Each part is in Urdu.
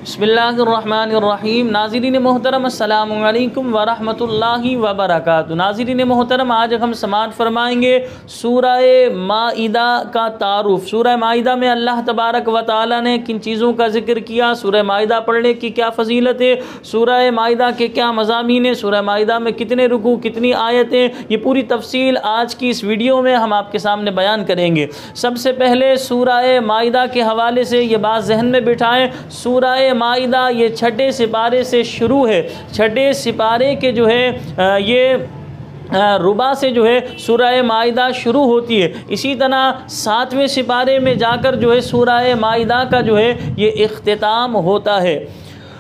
بسم اللہ الرحمن الرحیم۔ ناظرین محترم السلام علیکم ورحمۃ اللہ وبرکاتہ۔ ناظرین محترم، آج ہم سماعت فرمائیں گے سورہ مائدہ کا تعارف۔ سورہ مائدہ میں اللہ تبارک و تعالی نے کن چیزوں کا ذکر کیا، سورہ مائدہ پڑھنے کی کیا فضیلت ہے، سورہ مائدہ کے کیا مضامین ہیں، سورہ مائدہ میں کتنے رکوع، کتنی آیتیں، یہ پوری تفصیل آج کی اس ویڈیو میں ہم آپ کے سامنے بیان کریں گے۔ سب سے پہلے سورہ مائدہ کے حوالے سے یہ بات ذہن میں بٹھائیں، سورہ مائدہ یہ چھٹے سپارے سے شروع ہے۔ چھٹے سپارے کے جو ہے یہ ربع سے جو ہے سورہ مائدہ شروع ہوتی ہے۔ اسی طرح 7ویں سپارے میں جا کر جو ہے سورہ مائدہ کا جو ہے یہ اختتام ہوتا ہے۔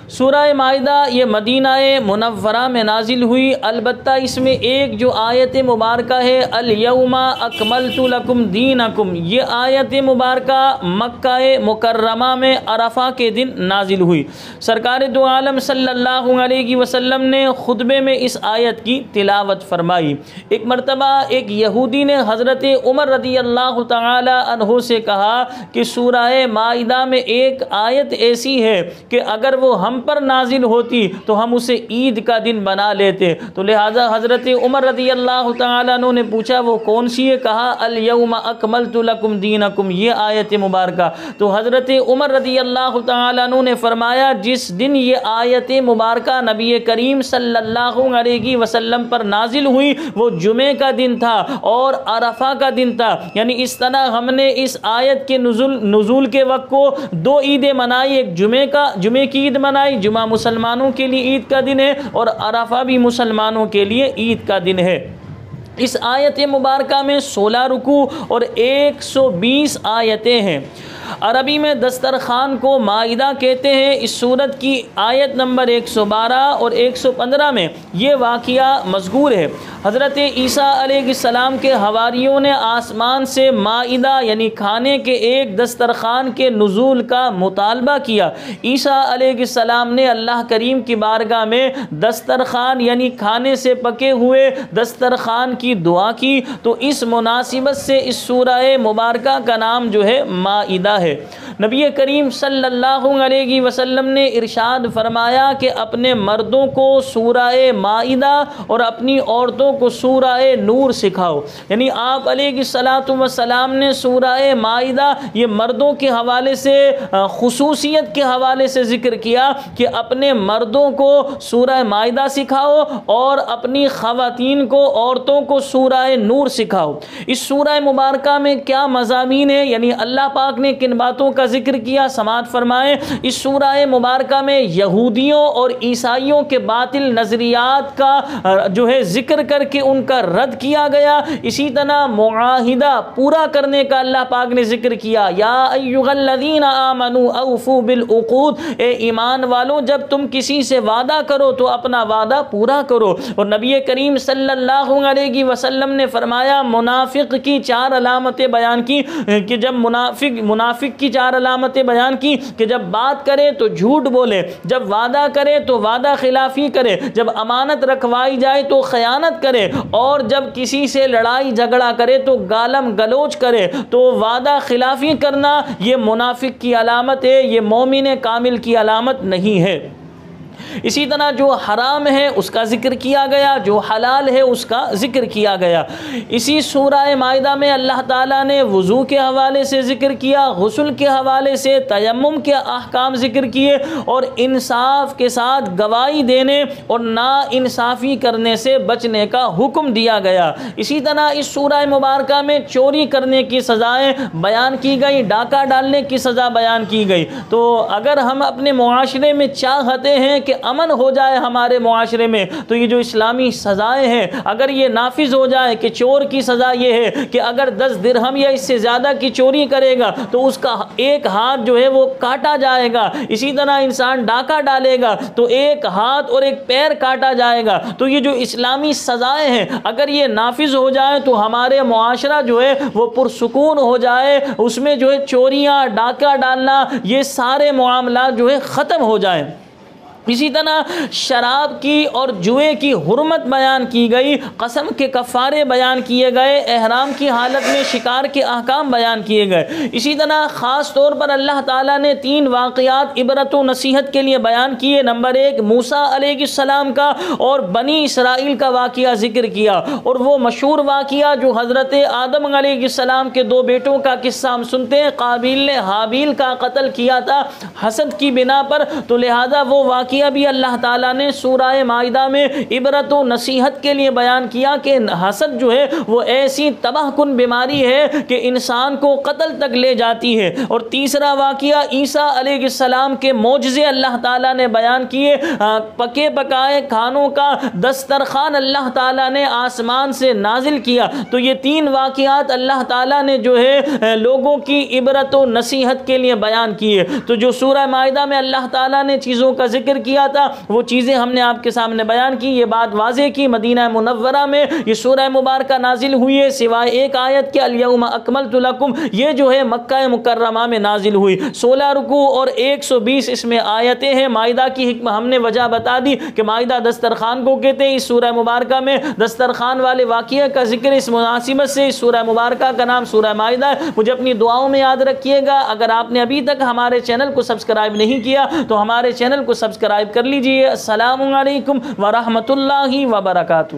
سورہ مائدہ یہ مدینہ منورہ میں نازل ہوئی، البتہ اس میں ایک جو آیت مبارکہ ہے الیوم اکملت لکم دینکم، یہ آیت مبارکہ مکہ مکرمہ میں عرفہ کے دن نازل ہوئی۔ سرکار دو عالم صلی اللہ علیہ وسلم نے خطبے میں اس آیت کی تلاوت فرمائی۔ ایک مرتبہ ایک یہودی نے حضرت عمر رضی اللہ تعالی عنہ سے کہا کہ سورہ مائدہ میں ایک آیت ایسی ہے کہ اگر وہ ہم پر نازل ہوتی تو ہم اسے عید کا دن بنا لیتے، تو لہذا حضرت عمر رضی اللہ تعالیٰ عنہ نے پوچھا وہ کون سی ہے، کہا الیوم اکملت لکم دینکم، یہ آیت مبارکہ۔ تو حضرت عمر رضی اللہ تعالیٰ عنہ نے فرمایا جس دن یہ آیت مبارکہ نبی کریم صلی اللہ علیہ وسلم پر نازل ہوئی وہ جمعے کا دن تھا اور عرفہ کا دن تھا، یعنی اس طرح ہم نے اس آیت کے نزول کے وقت کو دو عیدیں منائی، ایک جمعے کی عید منائی، جمعہ مسلمانوں کے لیے عید کا دن ہے اور عرفہ بھی مسلمانوں کے لیے عید کا دن ہے۔ اس آیت مبارکہ میں 16 رکوع اور 120 آیتیں ہیں۔ عربی میں دسترخوان کو مائدہ کہتے ہیں۔ اس سورت کی آیت نمبر 112 اور 115 میں یہ واقعہ مذکور ہے۔ حضرت عیسیٰ علیہ السلام کے حواریوں نے آسمان سے مائدہ یعنی کھانے کے ایک دسترخوان کے نزول کا مطالبہ کیا۔ عیسیٰ علیہ السلام نے اللہ کریم کی بارگاہ میں دسترخوان یعنی کھانے سے پکے ہوئے دسترخوان کی دعا کی، تو اس مناسبت سے اس سورہ مبارکہ کا نام جو ہے مائدہ ہے۔ نبی کریم صلی اللہ علیہ وسلم نے ارشاد فرمایا کہ اپنے مردوں کو سورہ مائدہ اور اپنی عورتوں کو سورہ نور سکھاؤ، یعنی آپ علیہ السلام نے سورہ مائدہ یہ مردوں کے حوالے سے خصوصیت کے حوالے سے ذکر کیا کہ اپنے مردوں کو سورہ مائدہ سکھاؤ اور اپنی خواتین کو عورتوں کو سورہ نور سکھاؤ۔ اس سورہ مبارکہ میں کیا مضامین ہیں، یعنی اللہ پاک نے کن باتوں کا ذکر کیا، سماعت فرمائیں۔ اس سورہ مبارکہ میں یہودیوں اور عیسائیوں کے باطل نظریات کا جو ہے ذکر کر کے ان کا رد کیا گیا، اسی طرح معاہدہ پورا کرنے کا اللہ پاک نے ذکر کیا۔ یا ایھا الذین آمنوا اوفوا بالعقود، اے ایمان والوں جب تم کسی سے وعدہ کرو تو اپنا وعدہ پورا کرو۔ اور نبی کریم صلی اللہ علیہ وسلم نے فرمایا منافق کی 4 علامتیں بیان کی کہ جب منافق کی 4 علامتیں بیان کی کہ جب بات کرے تو جھوٹ بولے، جب وعدہ کرے تو وعدہ خلافی کرے، جب امانت رکھوائی جائے تو خیانت کرے، اور جب کسی سے لڑائی جھگڑا کرے تو گالم گلوچ کرے۔ تو وعدہ خلافی کرنا یہ منافق کی علامت ہے، یہ مومن کامل کی علامت نہیں ہے۔ اسی طرح جو حرام ہے اس کا ذکر کیا گیا، جو حلال ہے اس کا ذکر کیا گیا۔ اسی سورہ مائدہ میں اللہ تعالیٰ نے وضو کے حوالے سے ذکر کیا، غسل کے حوالے سے تیمم کے احکام ذکر کیے، اور انصاف کے ساتھ گواہی دینے اور نا انصافی کرنے سے بچنے کا حکم دیا گیا۔ اسی طرح اس سورہ مبارکہ میں چوری کرنے کی سزائیں بیان کی گئی، ڈاکہ ڈالنے کی سزا بیان کی گئی۔ تو اگر ہم اپنے معاشرے میں چاہتے ہیں کہ امن ہو جائے ہمارے معاشرے میں، تو یہ جو اسلامی سزائیں ہیں اگر یہ نافذ ہو جائے کہ چور کی سزا یہ ہے کہ اگر 10 درہم یا اس سے زیادہ کی چوری کرے گا تو اس کا ایک ہاتھ جو ہے وہ کاٹا جائے گا، اسی طرح انسان ڈاکہ ڈالے گا تو ایک ہاتھ اور ایک پیر کاٹا جائے گا۔ تو یہ جو اسلامی سزائیں ہیں اگر یہ نافذ ہو جائے تو ہمارے معاشرہ جو ہے وہ پرسکون ہو جائے، اس میں جو ہے چوریاں، ڈاکہ ڈالنا، یہ سارے معاملات جو ہے ختم ہو جائیں۔ اسی طرح شراب کی اور جوئے کی حرمت بیان کی گئی، قسم کے کفارے بیان کیے گئے، احرام کی حالت میں شکار کے احکام بیان کیے گئے۔ اسی طرح خاص طور پر اللہ تعالیٰ نے 3 واقعات عبرت و نصیحت کے لیے بیان کیے۔ نمبر 1 موسیٰ علیہ السلام کا اور بنی اسرائیل کا واقعہ ذکر کیا، اور وہ مشہور واقعہ جو حضرت آدم علیہ السلام کے 2 بیٹوں کا قصہ ہم سنتے ہیں۔ قابیل نے حابیل کا قتل کیا تھا حسد کی بنا پر، تو لہذا وہ واقعہ بھی اللہ تعالیٰ نے سورہ مائدہ میں عبرت و نصیحت کے لیے بیان کیا کہ حسد جو ہے وہ ایسی تباہ کن بیماری ہے کہ انسان کو قتل تک لے جاتی ہے۔ اور تیسرا واقعہ عیسیٰ علیہ السلام کے معجزے اللہ تعالیٰ نے بیان کیے، پکے پکائے کھانوں کا دسترخوان اللہ تعالیٰ نے آسمان سے نازل کیا۔ تو یہ 3 واقعات اللہ تعالیٰ نے جو ہے لوگوں کی عبرت و نصیحت کے لیے بیان کیے۔ تو جو سورہ مائدہ میں اللہ تعالیٰ نے چیزوں کا ذکر کیا تھا وہ چیزیں ہم نے آپ کے سامنے بیان کی۔ یہ بات واضح کی مدینہ منورہ میں یہ سورہ مبارکہ نازل ہوئی ہے، سوائے ایک آیت کے الیوم اکملت لکم، یہ جو ہے مکہ مکرمہ میں نازل ہوئی۔ 16 رکوع اور 120 اس میں آیتیں ہیں۔ مائدہ کی حکمت ہم نے وجہ بتا دی کہ مائدہ دسترخوان کو کہتے ہیں۔ اس سورہ مبارکہ میں دسترخوان والے واقعہ کا ذکر، اس مناسبت سے اس سورہ مبارکہ کا نام سورہ مائدہ ہے۔ مجھے اپنی دعاؤں میں یاد رکھیے گا۔ اگر آپ نے ابھی تک ہمارے چینل کو سبسکرائب نہیں کیا تو ہمارے چینل کو سبسکرائب کر لیجئے۔ السلام علیکم ورحمۃ اللہ وبرکاتہ۔